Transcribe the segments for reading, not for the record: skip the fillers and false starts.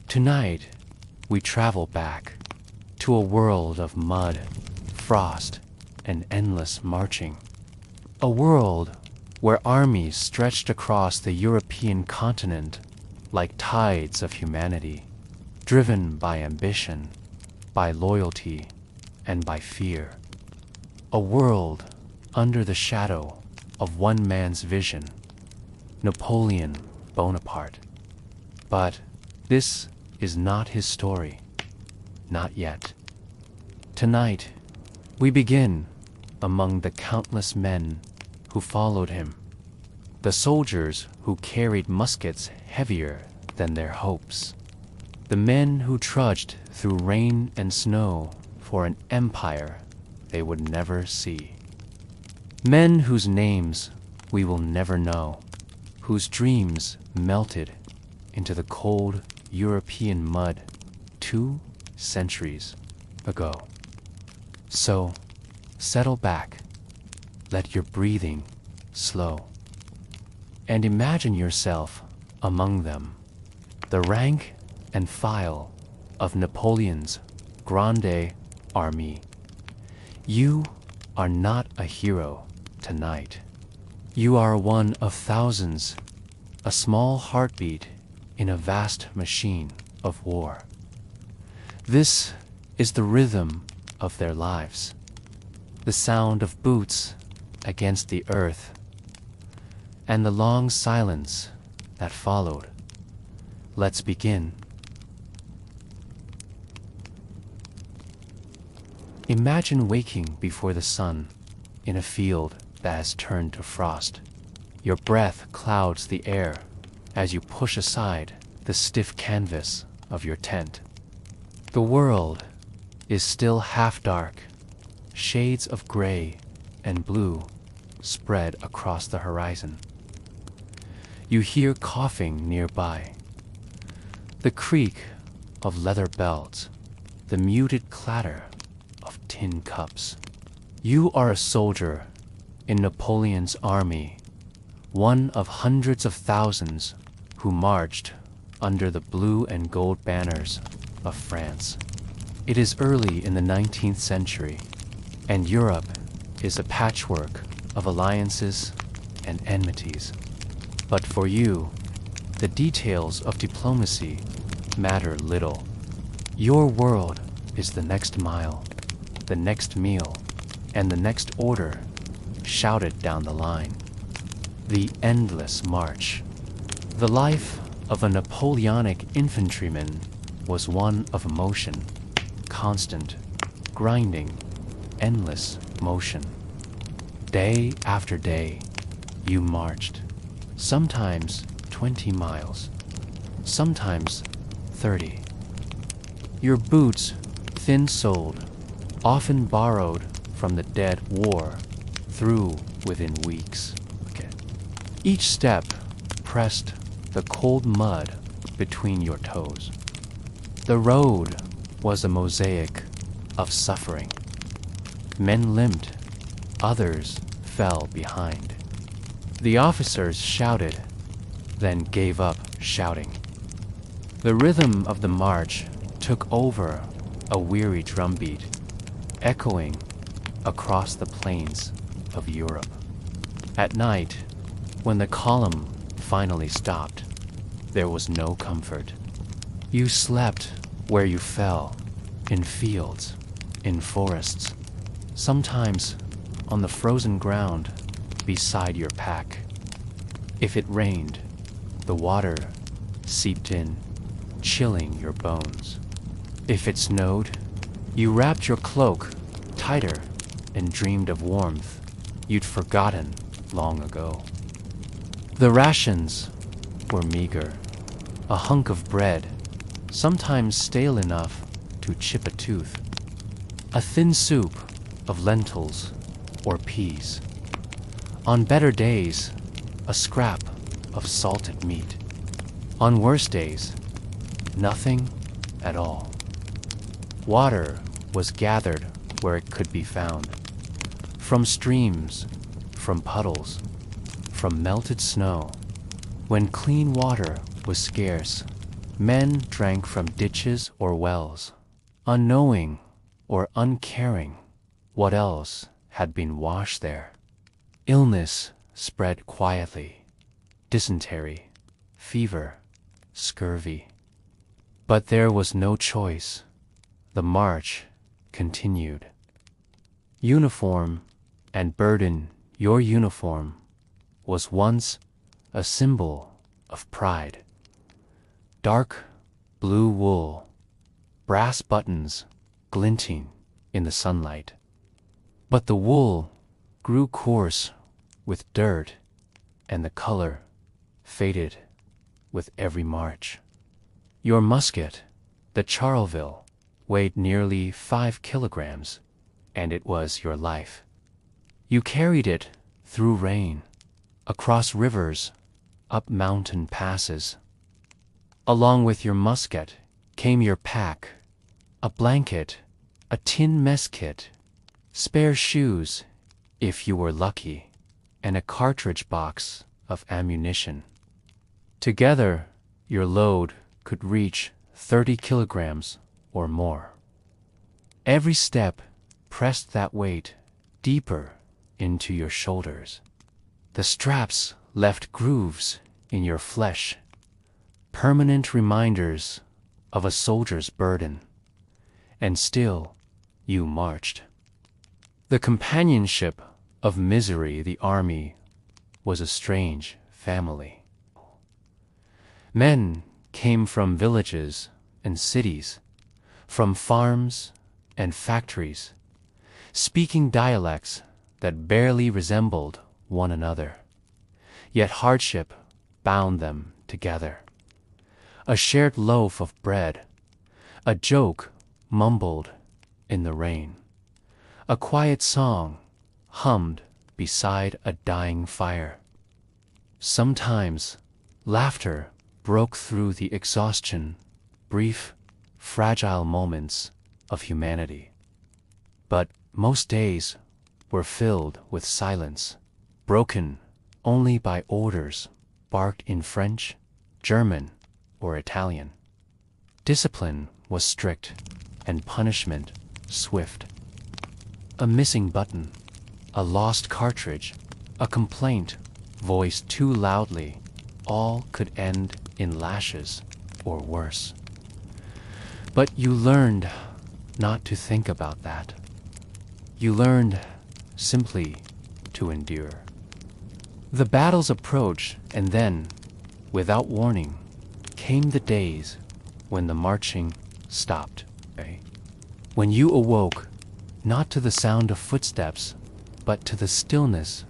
Tonight, we travel back to a world of mud, frost, and endless marching. A world where armies stretched across the European continent like tides of humanity, driven by ambition, by loyalty, and by fear. A world under the shadow of one man's vision, Napoleon Bonaparte. But this is not his story. Not yet. Tonight, we begin among the countless men who followed him, the soldiers who carried muskets heavier than their hopes, the men who trudged through rain and snow for an empire they would never see. Men whose names we will never know, whose dreams melted into the cold European mud 2 centuries ago. So, settle back, let your breathing slow, and imagine yourself among them, the rank and file of Napoleon's Grande Army. You are not a hero tonight. You are one of thousands, a small heartbeat in a vast machine of war. This is the rhythm of their lives, the sound of boots against the earth, and the long silence that followed. Let's begin. Imagine waking before the sun in a field that has turned to frost. Your breath clouds the air as you push aside the stiff canvas of your tent. The world is still half dark, shades of gray and blue spread across the horizon. You hear coughing nearby, the creak of leather belts, the muted clatter of tin cups. You are a soldier in Napoleon's army, one of hundreds of thousands who marched under the blue and gold banners of France. It is early in the 19th century, and Europe is a patchwork of alliances and enmities. But for you, the details of diplomacy matter little. Your world is the next mile, the next meal, and the next order shouted down the line. The endless march. The life of a Napoleonic infantryman was one of motion, constant, grinding, endless motion. Day after day, you marched, sometimes 20 miles, sometimes 30. Your boots, thin-soled, often borrowed from the dead war, through within weeks. Each step pressed the cold mud between your toes. The road was a mosaic of suffering. Men limped, others fell behind. The officers shouted, then gave up shouting. The rhythm of the march took over a weary drumbeat, echoing across the plains of Europe. At night, when the column finally stopped, there was no comfort. You slept where you fell, in fields, in forests, sometimes on the frozen ground beside your pack. If it rained, the water seeped in, chilling your bones. If it snowed, you wrapped your cloak tighter and dreamed of warmth you'd forgotten long ago. The rations were meager, a hunk of bread, sometimes stale enough to chip a tooth, a thin soup of lentils or peas. On better days, a scrap of salted meat. On worse days, nothing at all. Water was gathered where it could be found, from streams, from puddles, from melted snow. When clean water was scarce, Men drank from ditches or wells, unknowing or uncaring what else had been washed there. Illness spread quietly, dysentery, fever, scurvy. But there was no choice. The march continued. Uniform and burden, your uniform was once a symbol of pride. Dark blue wool, brass buttons glinting in the sunlight. But the wool grew coarse with dirt, and the color faded with every march. Your musket, the Charleville, weighed nearly 5 kilograms, and it was your life. You carried it through rain, across rivers, up mountain passes. Along with your musket came your pack, a blanket, a tin mess kit, spare shoes, if you were lucky, and a cartridge box of ammunition. Together, your load could reach 30 kilograms or more. Every step pressed that weight deeper into your shoulders. The straps left grooves in your flesh, permanent reminders of a soldier's burden. And still, you marched. The companionship of misery, the army, was a strange family. Men came from villages and cities, from farms and factories, speaking dialects that barely resembled one another. Yet hardship bound them together. A shared loaf of bread, a joke mumbled in the rain, a quiet song hummed beside a dying fire. Sometimes laughter broke through the exhaustion, brief, fragile moments of humanity. But most days were filled with silence, broken only by orders barked in French, German, or Italian. Discipline was strict and punishment swift. A missing button, a lost cartridge, a complaint voiced too loudly, all could end in lashes or worse. But you learned not to think about that. You learned simply to endure. The battles approached, and then, without warning, came the days when the marching stopped. When you awoke, not to the sound of footsteps, but to the stillness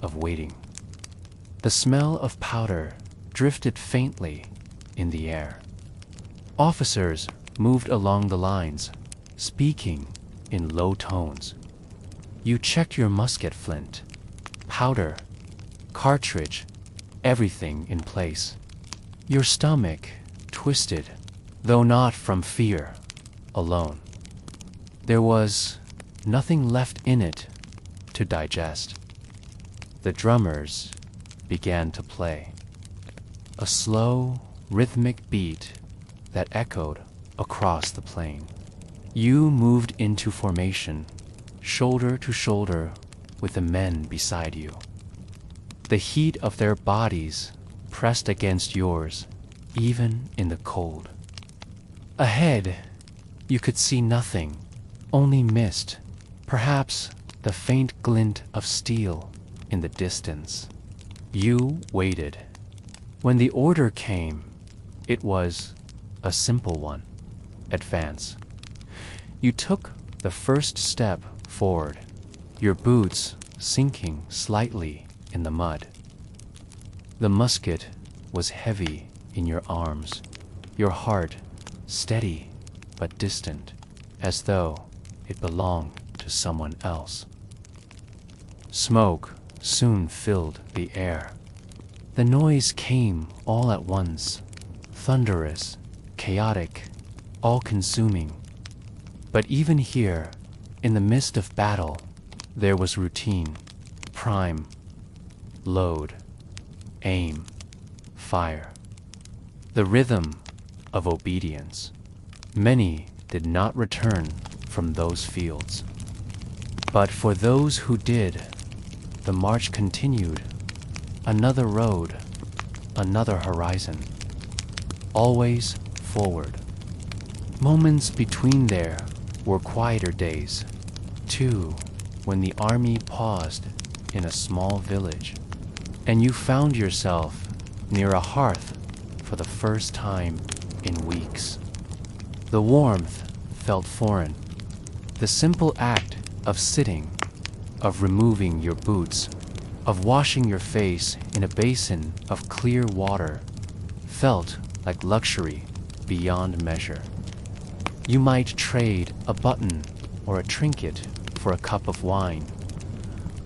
of waiting. The smell of powder drifted faintly in the air. Officers moved along the lines, speaking in low tones. You checked your musket flint, powder, cartridge, everything in place. Your stomach twisted, though not from fear alone. There was nothing left in it to digest. The drummers began to play, a slow, rhythmic beat that echoed across the plain. You moved into formation, shoulder to shoulder with the men beside you. The heat of their bodies pressed against yours, even in the cold. Ahead, you could see nothing, only mist, perhaps the faint glint of steel in the distance. You waited. When the order came, it was a simple one: advance. You took the first step forward, your boots sinking slightly in the mud. The musket was heavy in your arms, your heart steady but distant, as though it belonged to someone else. Smoke soon filled the air. The noise came all at once, thunderous, chaotic, all-consuming. But even here, in the midst of battle, there was routine: prime, load, aim, fire. The rhythm of obedience. Many did not return from those fields. But for those who did, the march continued. Another road, another horizon. Always forward. Moments between there were quieter days, too, when the army paused in a small village, and you found yourself near a hearth for the first time in weeks. The warmth felt foreign. The simple act of sitting, of removing your boots, of washing your face in a basin of clear water, felt like luxury beyond measure. You might trade a button or a trinket for a cup of wine,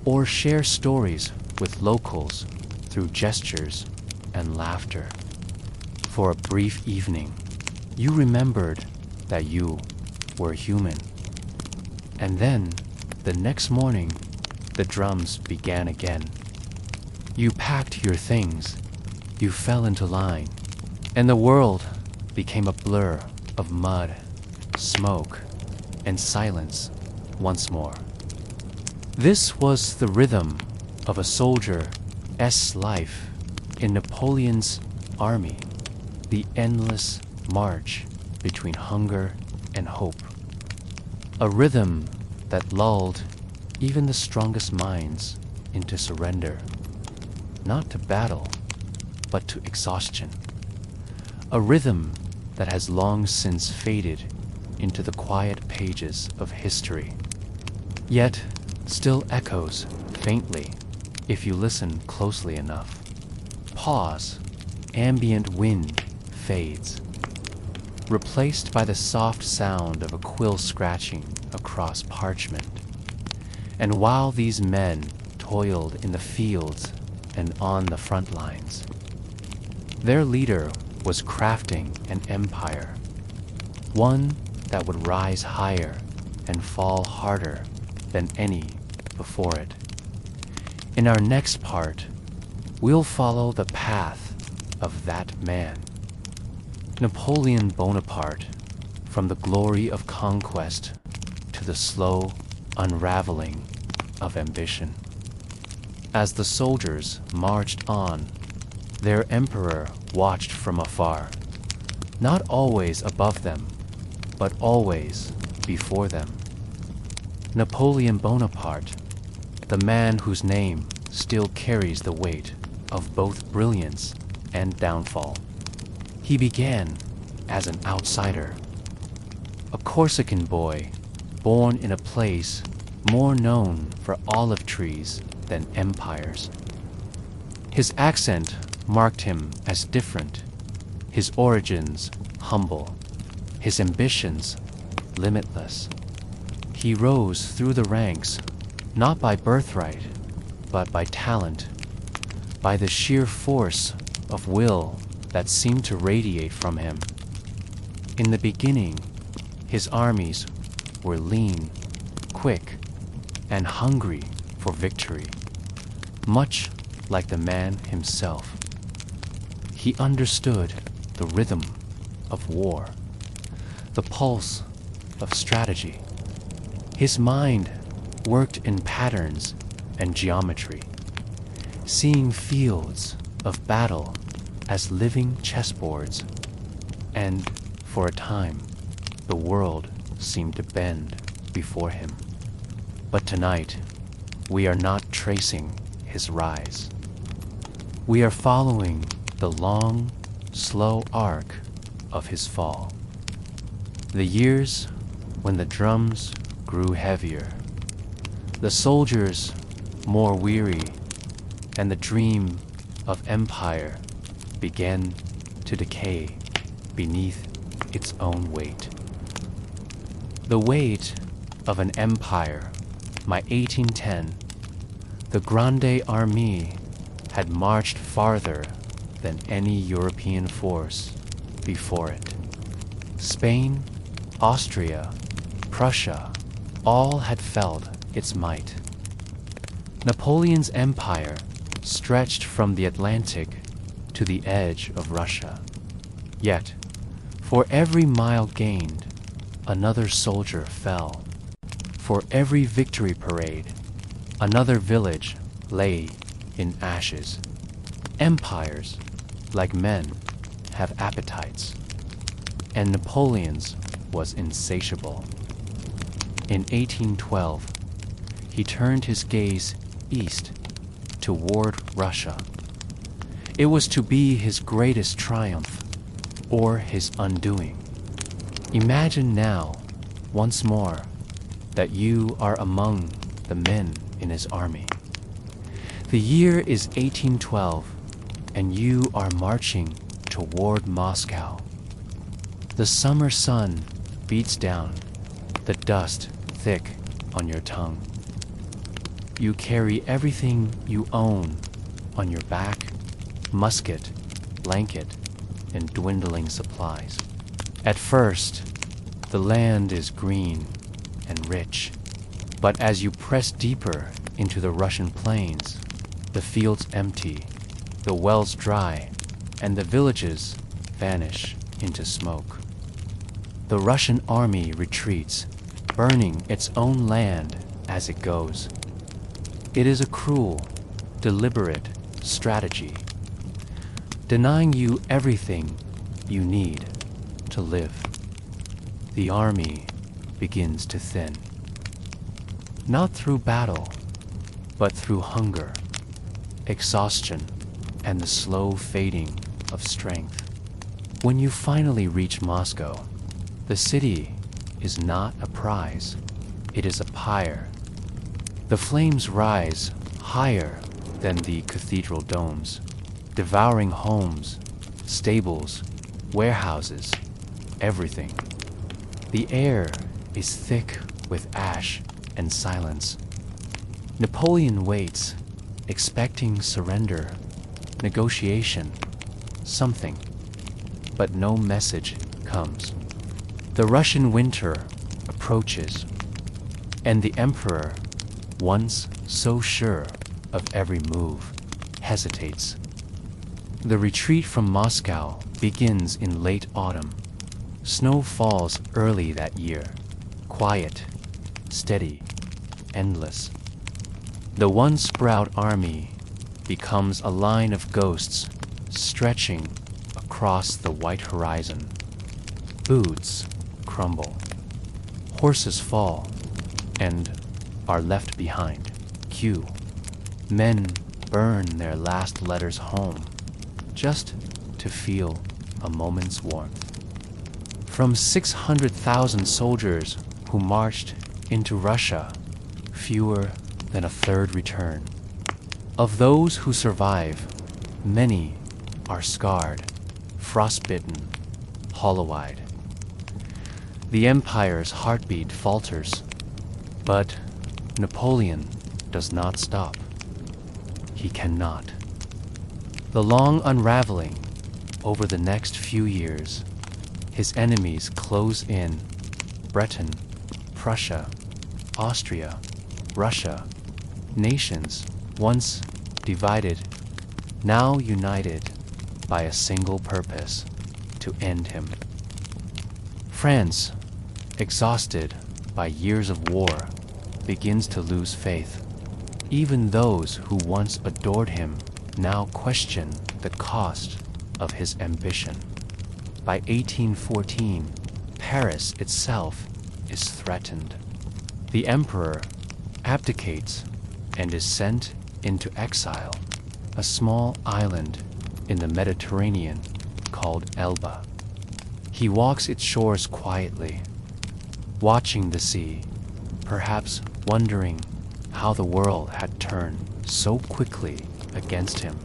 or share stories with locals through gestures and laughter. For a brief evening, you remembered that you were human. And then, the next morning, the drums began again. You packed your things, you fell into line, and the world became a blur of mud, smoke, and silence once more. This was the rhythm of a soldier's life in Napoleon's army, the endless march between hunger and hope. A rhythm that lulled even the strongest minds into surrender, not to battle, but to exhaustion. A rhythm that has long since faded into the quiet pages of history, yet still echoes faintly if you listen closely enough. Pause, ambient wind fades, replaced by the soft sound of a quill scratching across parchment. And while these men toiled in the fields and on the front lines, their leader was crafting an empire, one that would rise higher and fall harder than any before it. In our next part, we'll follow the path of that man, Napoleon Bonaparte, from the glory of conquest to the slow unraveling of ambition. As the soldiers marched on, their emperor watched from afar, not always above them, but always before them. Napoleon Bonaparte, the man whose name still carries the weight of both brilliance and downfall. He began as an outsider, a Corsican boy born in a place more known for olive trees than empires. His accent marked him as different, his origins humble, his ambitions limitless. He rose through the ranks not by birthright, but by talent, by the sheer force of will that seemed to radiate from him. In the beginning, his armies were lean, quick, and hungry for victory, much like the man himself. He understood the rhythm of war, the pulse of strategy. His mind worked in patterns and geometry, seeing fields of battle as living chessboards, and for a time, the world seemed to bend before him. But tonight, we are not tracing his rise. We are following the long, slow arc of his fall. The years when the drums grew heavier, the soldiers more weary, and the dream of empire began to decay beneath its own weight. The weight of an empire, my 1810, the Grande Armée had marched farther than any European force before it. Spain, Austria, Prussia, all had felt its might. Napoleon's empire stretched from the Atlantic to the edge of Russia. Yet, For every mile gained, another soldier fell. For every victory parade, another village lay in ashes. Empires, like men, have appetites, and Napoleon's was insatiable. In 1812, he turned his gaze east toward Russia. It was to be his greatest triumph or his undoing. Imagine now, once more, that you are among the men in his army. The year is 1812, and you are marching toward Moscow. The summer sun beats down, the dust thick on your tongue. You carry everything you own on your back: musket, blanket, and dwindling supplies. At first, the land is green and rich, but as you press deeper into the Russian plains, the fields empty, the wells dry, and the villages vanish into smoke. The Russian army retreats, burning its own land as it goes. It is a cruel, deliberate strategy, denying you everything you need to live. The army begins to thin, not through battle, but through hunger, exhaustion, and the slow fading of strength. When you finally reach Moscow, the city is not a prize, it is a pyre. The flames rise higher than the cathedral domes, devouring homes, stables, warehouses, everything. The air is thick with ash and silence. Napoleon waits, expecting surrender, negotiation, something, but no message comes. The Russian winter approaches, and the emperor, once so sure of every move, hesitates. The retreat from Moscow begins in late autumn. Snow falls early that year, quiet, steady, endless. The once proud army becomes a line of ghosts stretching across the white horizon. Boots crumble, horses fall, and are left behind. Q. Men burn their last letters home, just to feel a moment's warmth. From 600,000 soldiers who marched into Russia, fewer than a third return. Of those who survive, many are scarred, frostbitten, hollow-eyed. The empire's heartbeat falters, but Napoleon does not stop. He cannot. The long unraveling over the next few years, his enemies close in: Britain, Prussia, Austria, Russia, nations once divided, now united by a single purpose: to end him. France, exhausted by years of war, begins to lose faith. Even those who once adored him now question the cost of his ambition. By 1814, Paris itself is threatened. The emperor abdicates and is sent into exile, a small island in the Mediterranean called Elba. He walks its shores quietly, watching the sea, perhaps wondering how the world had turned so quickly against him.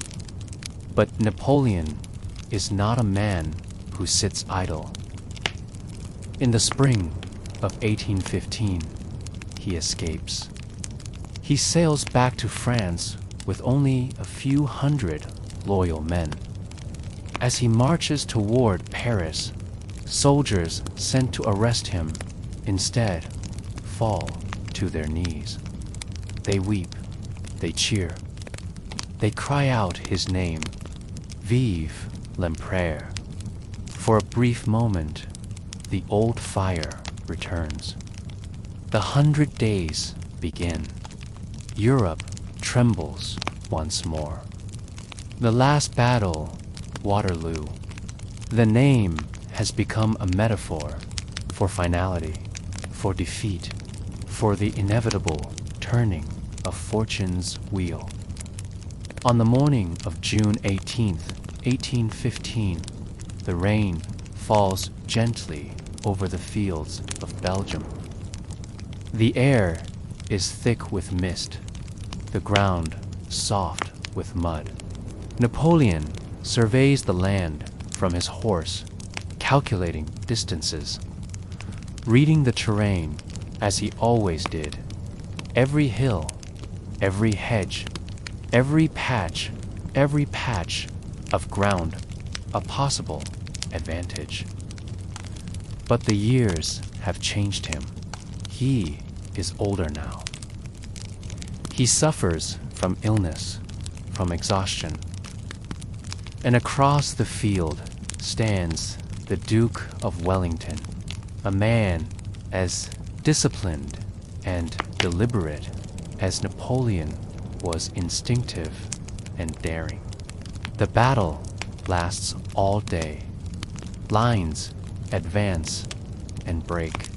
But Napoleon is not a man who sits idle. In the spring of 1815, he escapes. He sails back to France with only a few hundred loyal men. As he marches toward Paris, soldiers sent to arrest him instead fall to their knees. They weep, they cheer, they cry out his name: Vive l'Empereur! For a brief moment, the old fire returns. The 100 days begin. Europe trembles once more. The last battle, Waterloo. The name has become a metaphor for finality, for defeat, for the inevitable turning of fortune's wheel. On the morning of June 18th, 1815, the rain falls gently over the fields of Belgium. The air is thick with mist, the ground soft with mud. Napoleon surveys the land from his horse, calculating distances, reading the terrain as he always did. Every hill, every hedge, every patch of ground a possible advantage. But the years have changed him. He is older now. He suffers from illness, from exhaustion. And across the field stands the Duke of Wellington, a man as disciplined and deliberate as Napoleon was instinctive and daring. The battle lasts all day. Lines advance and break.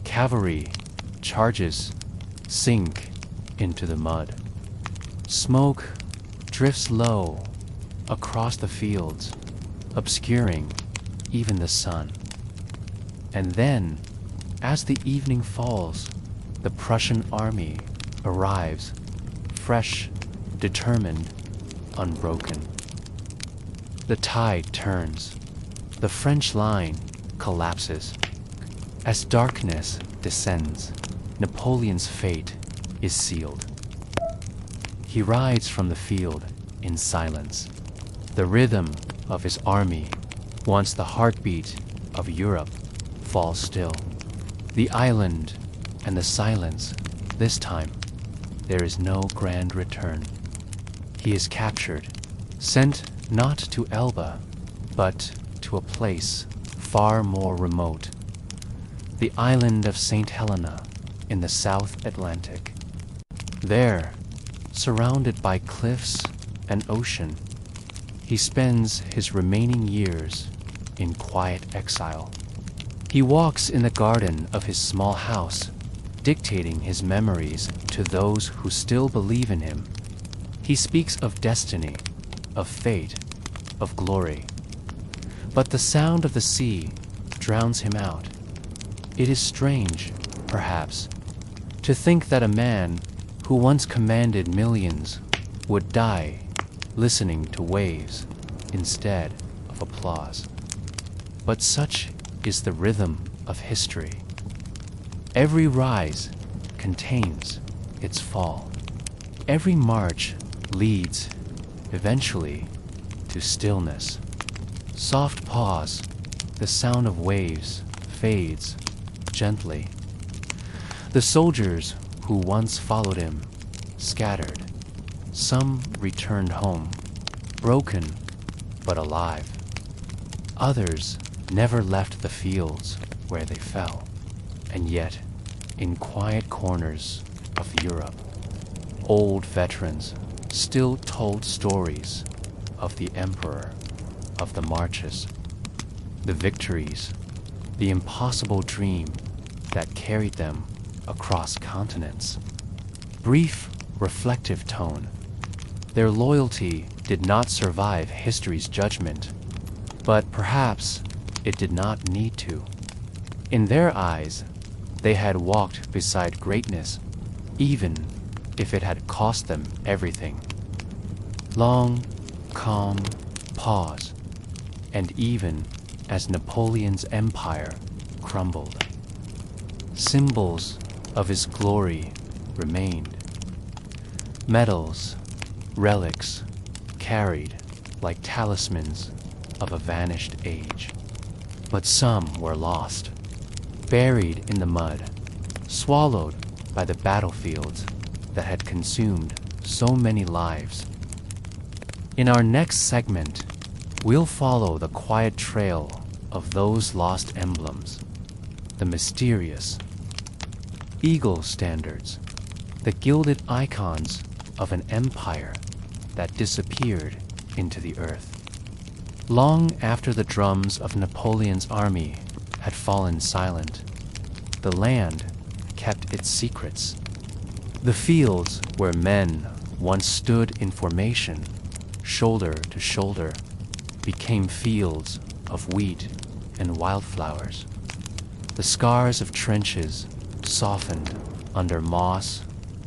Cavalry charges sink into the mud. Smoke drifts low across the fields, obscuring even the sun. And then, as the evening falls, the Prussian army arrives, fresh, determined, unbroken. The tide turns. The French line collapses. As darkness descends, Napoleon's fate is sealed. He rides from the field in silence. The rhythm of his army, once the heartbeat of Europe, falls still. The island and the silence, this time, there is no grand return. He is captured, sent not to Elba, but to a place far more remote, the island of St. Helena in the South Atlantic. There, surrounded by cliffs and ocean, he spends his remaining years in quiet exile. He walks in the garden of his small house, dictating his memories to those who still believe in him. He speaks of destiny, of fate, of glory. But the sound of the sea drowns him out. It is strange, perhaps, to think that a man who once commanded millions would die listening to waves instead of applause. But such is the rhythm of history. Every rise contains its fall. Every march leads, eventually, to stillness. Soft pause, the sound of waves fades gently. The soldiers who once followed him scattered. Some returned home, broken but alive. Others never left the fields where they fell. And yet, in quiet corners of Europe, old veterans still told stories of the emperor, of the marches, the victories, the impossible dream that carried them across continents. Brief, reflective tone. Their loyalty did not survive history's judgment, but perhaps it did not need to. In their eyes, they had walked beside greatness, even if it had cost them everything. Long, calm pause, and even as Napoleon's empire crumbled, symbols of his glory remained. Medals, relics, carried like talismans of a vanished age. But some were lost, buried in the mud, swallowed by the battlefields that had consumed so many lives. In our next segment, we'll follow the quiet trail of those lost emblems, the mysterious eagle standards, the gilded icons of an empire that disappeared into the earth. Long after the drums of Napoleon's army had fallen silent, the land kept its secrets. The fields where men once stood in formation, shoulder to shoulder, became fields of wheat and wildflowers. The scars of trenches softened under moss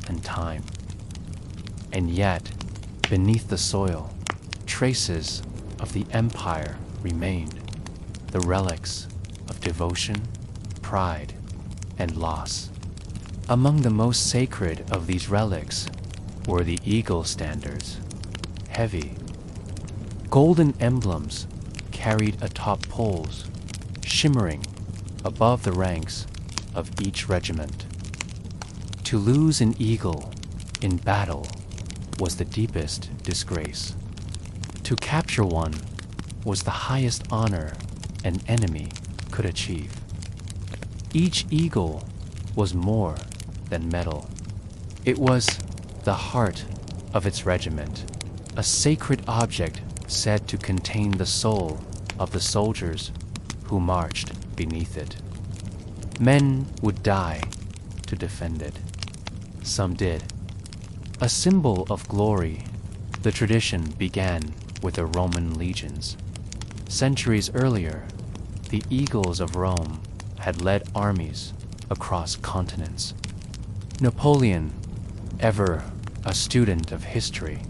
and time. And yet, beneath the soil, traces of the empire remained, the relics of devotion, pride, and loss. Among the most sacred of these relics were the eagle standards, heavy, golden emblems carried atop poles, shimmering above the ranks of each regiment. To lose an eagle in battle was the deepest disgrace. To capture one was the highest honor an enemy could achieve. Each eagle was more than metal. It was the heart of its regiment, a sacred object said to contain the soul of the soldiers who marched beneath it. Men would die to defend it. Some did. A symbol of glory, the tradition began with the Roman legions. Centuries earlier, the eagles of Rome had led armies across continents. Napoleon, ever a student of history,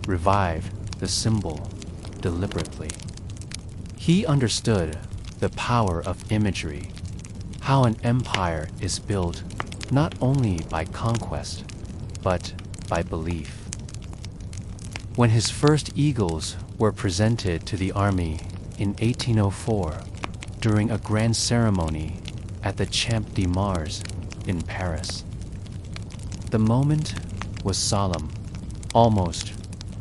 revived the symbol deliberately. He understood the power of imagery, how an empire is built not only by conquest, but by belief. When his first eagles were presented to the army in 1804 during a grand ceremony at the Champ de Mars in Paris, the moment was solemn, almost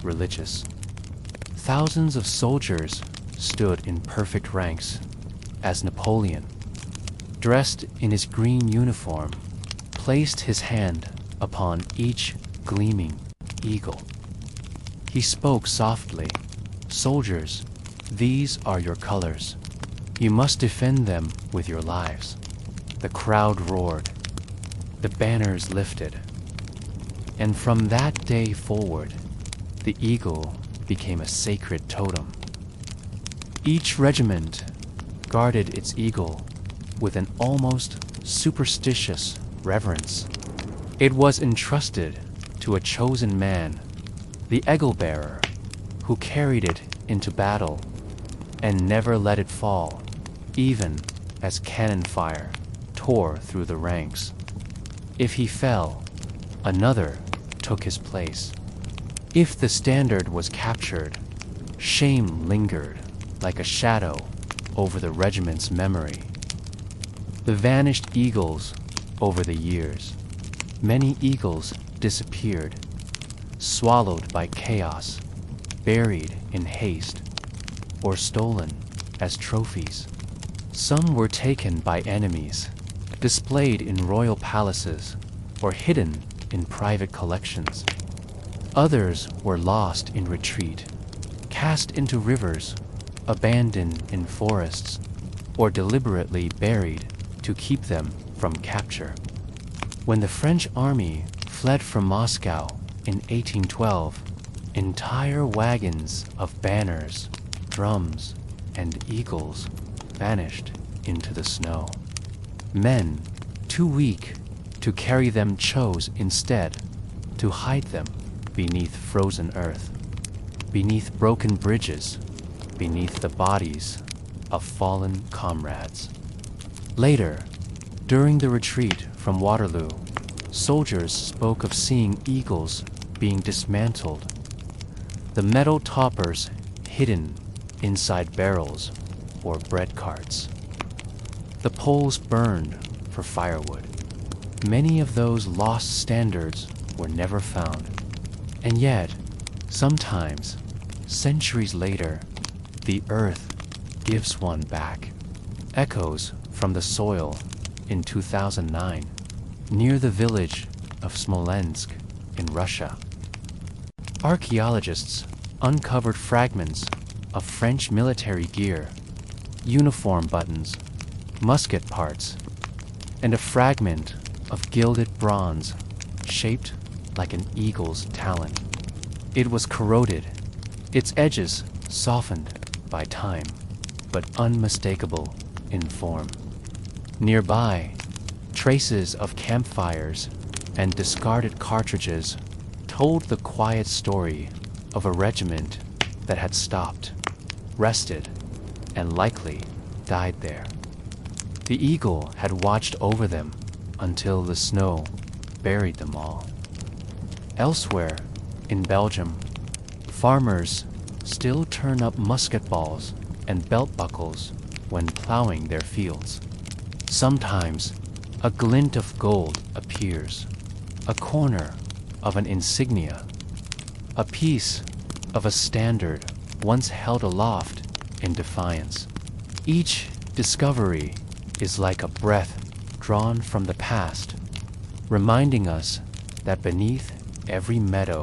religious. Thousands of soldiers stood in perfect ranks as Napoleon, dressed in his green uniform, placed his hand upon each gleaming eagle. He spoke softly, "Soldiers, these are your colors. You must defend them with your lives." The crowd roared. The banners lifted. And from that day forward, the eagle became a sacred totem. Each regiment guarded its eagle with an almost superstitious reverence. It was entrusted to a chosen man, the eagle-bearer, who carried it into battle and never let it fall, even as cannon fire tore through the ranks. If he fell, another took his place. If the standard was captured, shame lingered like a shadow over the regiment's memory. The vanished eagles over the years. Many eagles disappeared, swallowed by chaos, buried in haste, or stolen as trophies. Some were taken by enemies, displayed in royal palaces, or hidden in private collections. Others were lost in retreat, cast into rivers, abandoned in forests, or deliberately buried to keep them from capture. When the French army fled from Moscow in 1812, entire wagons of banners, drums, and eagles vanished into the snow. Men, too weak to carry them, chose instead to hide them beneath frozen earth, beneath broken bridges, beneath the bodies of fallen comrades. Later, during the retreat from Waterloo, soldiers spoke of seeing eagles being dismantled, the metal toppers hidden inside barrels or bread carts. The poles burned for firewood. Many of those lost standards were never found. And yet, sometimes, centuries later, the earth gives one back. echoes from the soil in 2009, near the village of Smolensk in Russia. Archaeologists uncovered fragments of French military gear, uniform buttons, musket parts, and a fragment of gilded bronze shaped like an eagle's talon. It was corroded, its edges softened by time, but unmistakable in form. Nearby, traces of campfires and discarded cartridges told the quiet story of a regiment that had stopped, rested, and likely died there. The eagle had watched over them until the snow buried them all. Elsewhere, in Belgium, farmers still turn up musket balls and belt buckles when plowing their fields. Sometimes a glint of gold appears, a corner of an insignia, a piece of a standard once held aloft in defiance. Each discovery is like a breath drawn from the past, reminding us that beneath every meadow,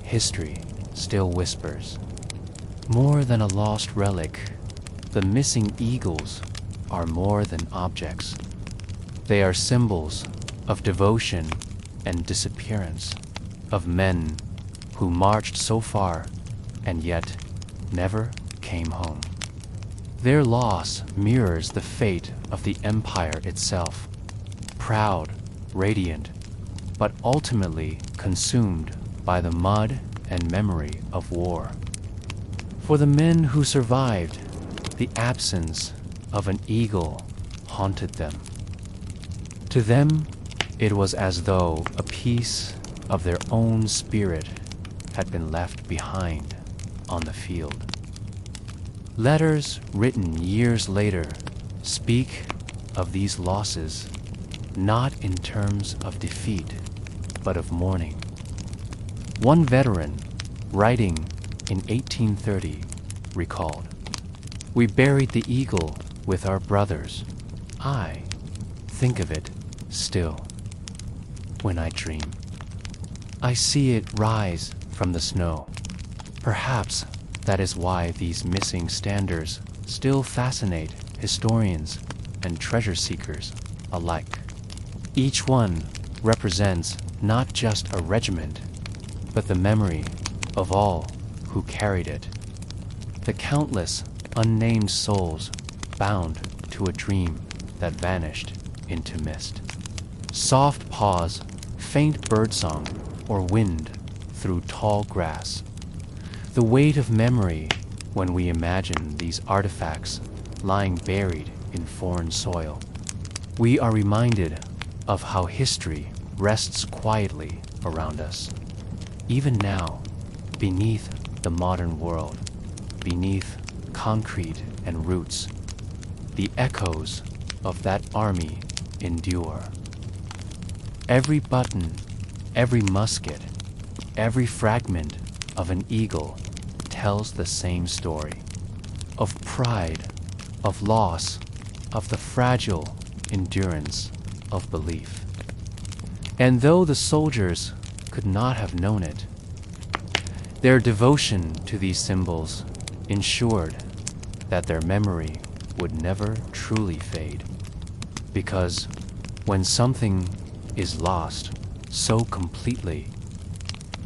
history still whispers. More than a lost relic, the missing eagles are more than objects. They are symbols of devotion and disappearance, of men who marched so far and yet never came home. Their loss mirrors the fate of the empire itself, proud, radiant, but ultimately consumed by the mud and memory of war. For the men who survived, the absence of an eagle haunted them. To them, it was as though a piece of their own spirit had been left behind on the field. Letters written years later speak of these losses not in terms of defeat, but of mourning. One veteran, writing in 1830, recalled, "We buried the eagle with our brothers. I think of it still. When I dream, I see it rise from the snow. Perhaps that is why these missing standards still fascinate historians and treasure seekers alike. Each one represents not just a regiment, but the memory of all who carried it. The countless unnamed souls bound to a dream that vanished into mist. Soft pause, faint birdsong, or wind through tall grass. The weight of memory when we imagine these artifacts lying buried in foreign soil. We are reminded of how history rests quietly around us. Even now, beneath the modern world, beneath concrete and roots, the echoes of that army endure. Every button, every musket, every fragment of an eagle tells the same story of pride, of loss, of the fragile endurance of belief. And though the soldiers could not have known it, their devotion to these symbols ensured that their memory would never truly fade. Because when something is lost so completely,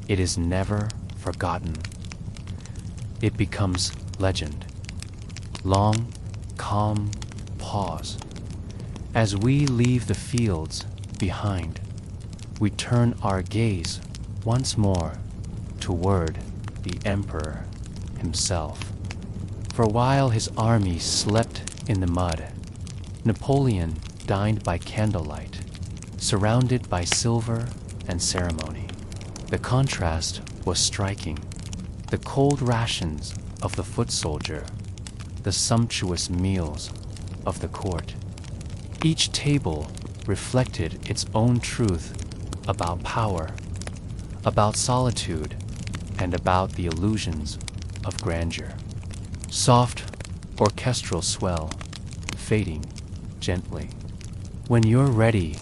it is never forgotten. It becomes legend. Long, calm pause. As we leave the fields behind, we turn our gaze once more toward the emperor himself. For while his army slept in the mud, Napoleon dined by candlelight, surrounded by silver and ceremony. The contrast was striking. The cold rations of the foot soldier, the sumptuous meals of the court. Each table reflected its own truth about power, about solitude, and about the illusions of grandeur. Soft orchestral swell fading gently. When you're ready,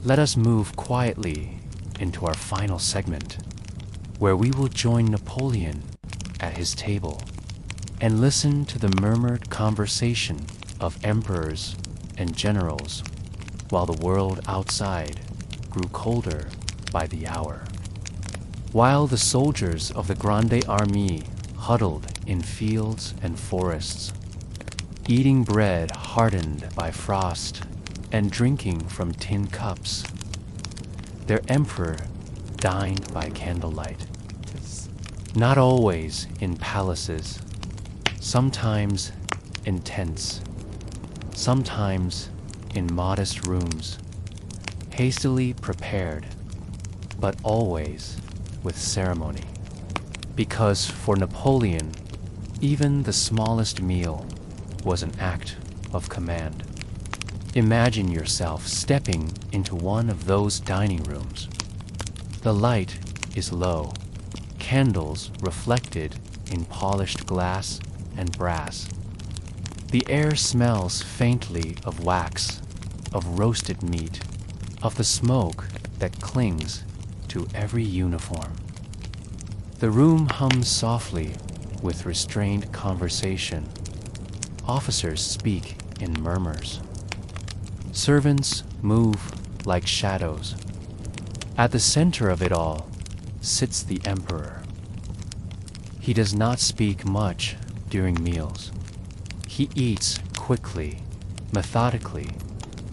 let us move quietly into our final segment, where we will join Napoleon at his table and listen to the murmured conversation of emperors and generals while the world outside grew colder by the hour. While the soldiers of the Grande Armée huddled in fields and forests, eating bread hardened by frost and drinking from tin cups, their emperor dined by candlelight. Not always in palaces, sometimes in tents, sometimes in modest rooms, hastily prepared, but always with ceremony. Because for Napoleon, even the smallest meal was an act of command. Imagine yourself stepping into one of those dining rooms. The light is low, candles reflected in polished glass and brass. The air smells faintly of wax, of roasted meat, of the smoke that clings to every uniform. The room hums softly with restrained conversation. Officers speak in murmurs. Servants move like shadows. At the center of it all sits the emperor. He does not speak much during meals. He eats quickly, methodically,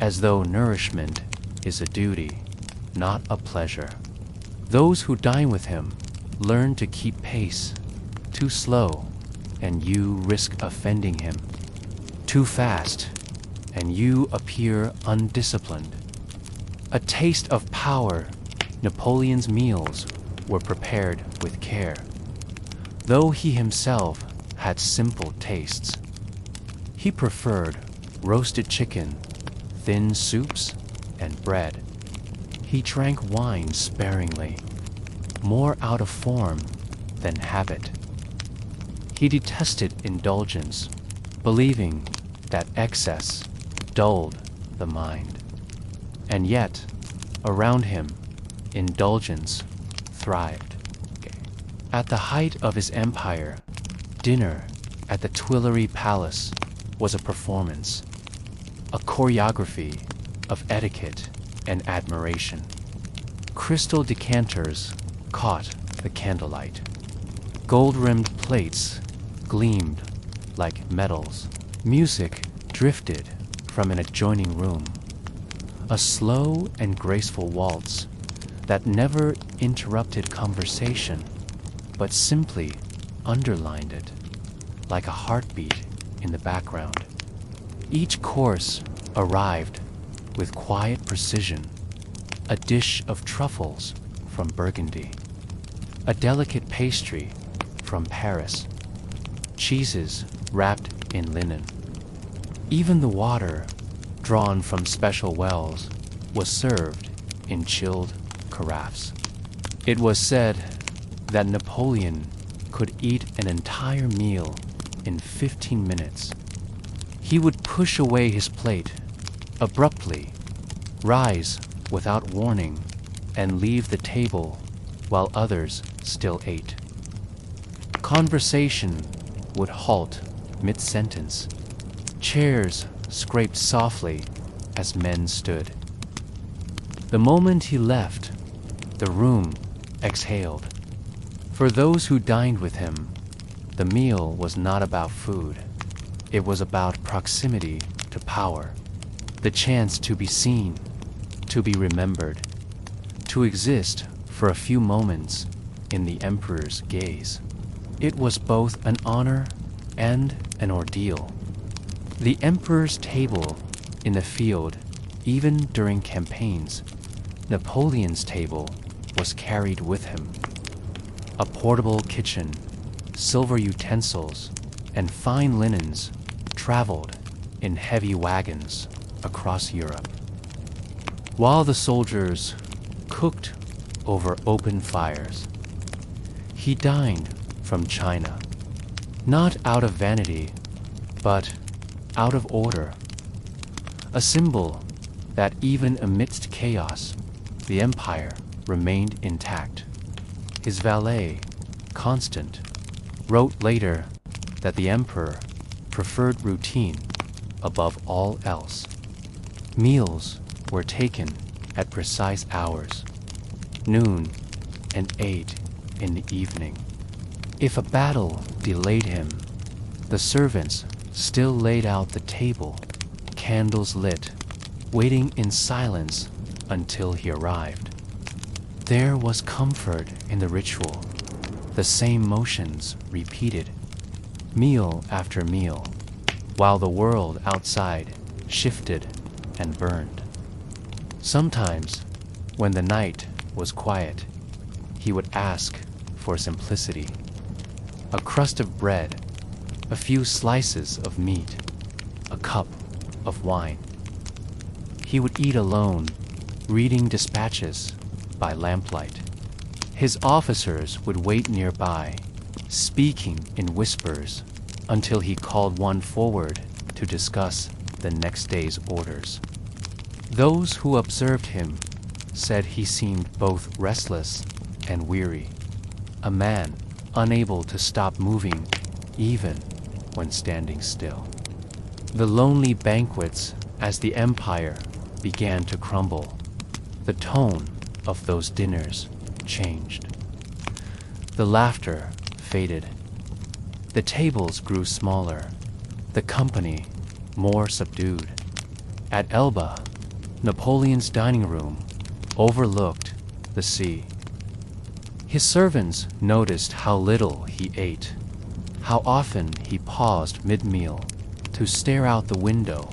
as though nourishment is a duty, not a pleasure. Those who dine with him learn to keep pace. Too slow, and you risk offending him. Too fast, and you appear undisciplined. A taste of power, Napoleon's meals were prepared with care, though he himself had simple tastes. He preferred roasted chicken, thin soups, and bread. He drank wine sparingly, more out of form than habit. He detested indulgence, believing that excess dulled the mind. And yet, around him, indulgence thrived. At the height of his empire, dinner at the Tuileries Palace was a performance, a choreography of etiquette and admiration. Crystal decanters caught the candlelight. Gold-rimmed plates gleamed like medals. Music drifted from an adjoining room, a slow and graceful waltz that never interrupted conversation, but simply underlined it, like a heartbeat in the background. Each course arrived with quiet precision, a dish of truffles from Burgundy, a delicate pastry from Paris, cheeses wrapped in linen. Even the water, drawn from special wells, was served in chilled carafes. It was said that Napoleon could eat an entire meal in 15 minutes. He would push away his plate abruptly, rise without warning, and leave the table while others still ate. Conversation would halt mid-sentence. Chairs scraped softly as men stood. The moment he left, the room exhaled. For those who dined with him, the meal was not about food. It was about proximity to power, the chance to be seen, to be remembered, to exist for a few moments in the emperor's gaze. It was both an honor and an ordeal. The emperor's table in the field, even during campaigns, Napoleon's table was carried with him. A portable kitchen, silver utensils, and fine linens traveled in heavy wagons across Europe. While the soldiers cooked over open fires, he dined from China, not out of vanity, but out of order, a symbol that even amidst chaos, the empire remained intact. His valet, Constant, wrote later that the emperor preferred routine above all else. Meals were taken at precise hours, noon and 8 in the evening. If a battle delayed him, the servants still laid out the table, candles lit, waiting in silence until he arrived. There was comfort in the ritual, the same motions repeated, meal after meal, while the world outside shifted and burned. Sometimes, when the night was quiet, he would ask for simplicity. A crust of bread, a few slices of meat, a cup of wine. He would eat alone, reading dispatches by lamplight. His officers would wait nearby, speaking in whispers until he called one forward to discuss the next day's orders. Those who observed him said he seemed both restless and weary, a man unable to stop moving even when standing still. The lonely banquets as the empire began to crumble, the tone of those dinners changed. The laughter faded. The tables grew smaller, the company more subdued. At Elba, Napoleon's dining room overlooked the sea. His servants noticed how little he ate, how often he paused mid-meal to stare out the window,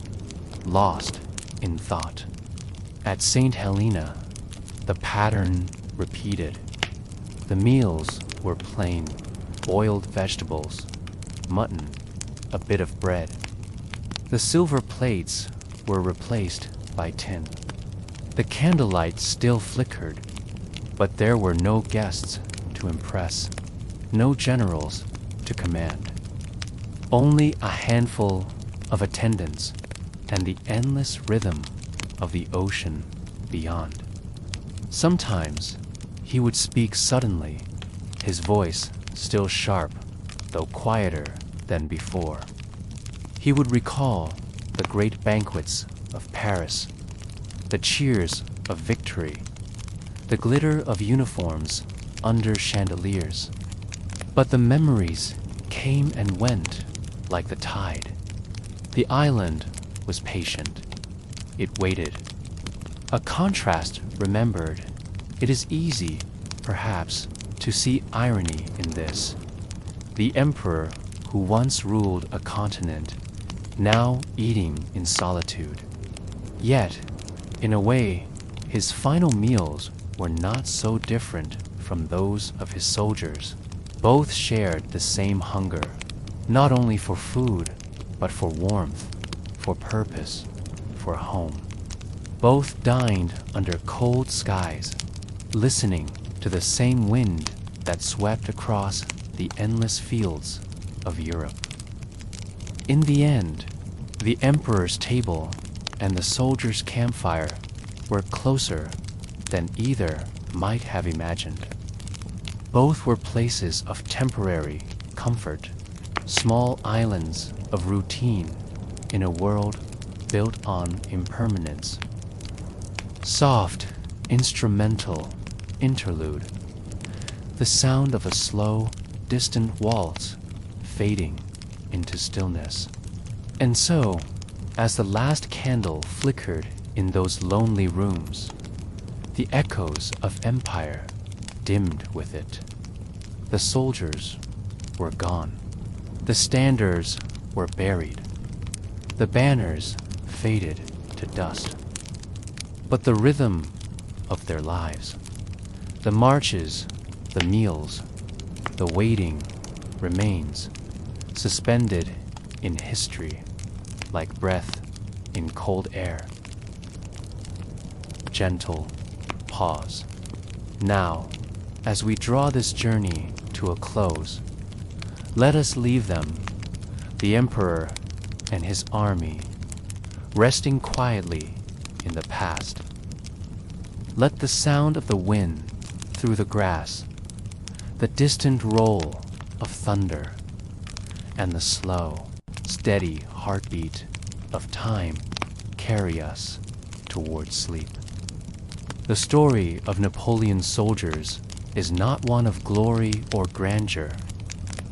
lost in thought. At St. Helena, the pattern repeated. The meals were plain, boiled vegetables, mutton, a bit of bread. The silver plates were replaced by tin. The candlelight still flickered, but there were no guests to impress, no generals to command. Only a handful of attendants and the endless rhythm of the ocean beyond. Sometimes he would speak suddenly, his voice still sharp, though quieter than before. He would recall the great banquets of Paris, the cheers of victory, the glitter of uniforms under chandeliers. But the memories came and went like the tide. The island was patient. It waited. A contrast remembered. It is easy, perhaps, to see irony in this. The emperor who once ruled a continent, now eating in solitude. Yet, in a way, his final meals were not so different from those of his soldiers. Both shared the same hunger, not only for food, but for warmth, for purpose, for home. Both dined under cold skies, listening to the same wind that swept across the endless fields of Europe. In the end, the emperor's table and the soldier's campfire were closer than either might have imagined. Both were places of temporary comfort, small islands of routine in a world built on impermanence. Soft, instrumental interlude, the sound of a slow, distant waltz fading into stillness. And so, as the last candle flickered in those lonely rooms, the echoes of empire dimmed with it. The soldiers were gone. The standards were buried. The banners faded to dust. But the rhythm of their lives, the marches, the meals, the waiting remains, suspended in history, like breath in cold air. Gentle pause. Now, as we draw this journey to a close, let us leave them, the emperor and his army, resting quietly in the past. Let the sound of the wind through the grass, the distant roll of thunder, and the slow, steady heartbeat of time carry us towards sleep. The story of Napoleon's soldiers is not one of glory or grandeur,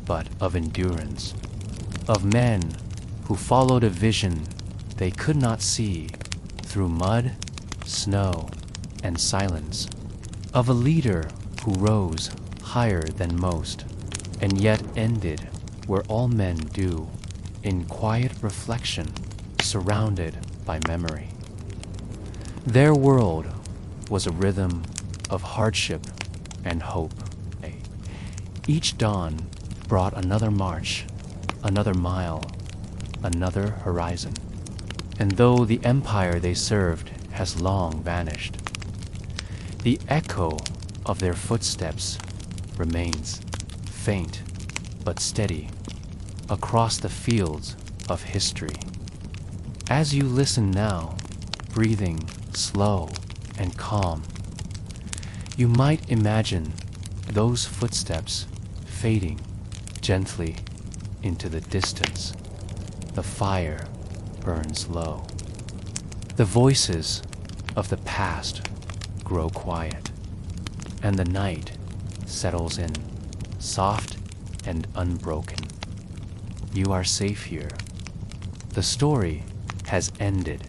but of endurance, of men who followed a vision they could not see through mud, snow, and silence, of a leader who rose higher than most, and yet ended where all men do, in quiet reflection, surrounded by memory. Their world was a rhythm of hardship and hope. Each dawn brought another march, another mile, another horizon. And though the empire they served has long vanished, the echo of their footsteps remains faint but steady across the fields of history. As you listen now, breathing slow and calm, you might imagine those footsteps fading gently into the distance. The fire burns low. The voices of the past grow quiet, and the night settles in, soft and unbroken. You are safe here. The story has ended,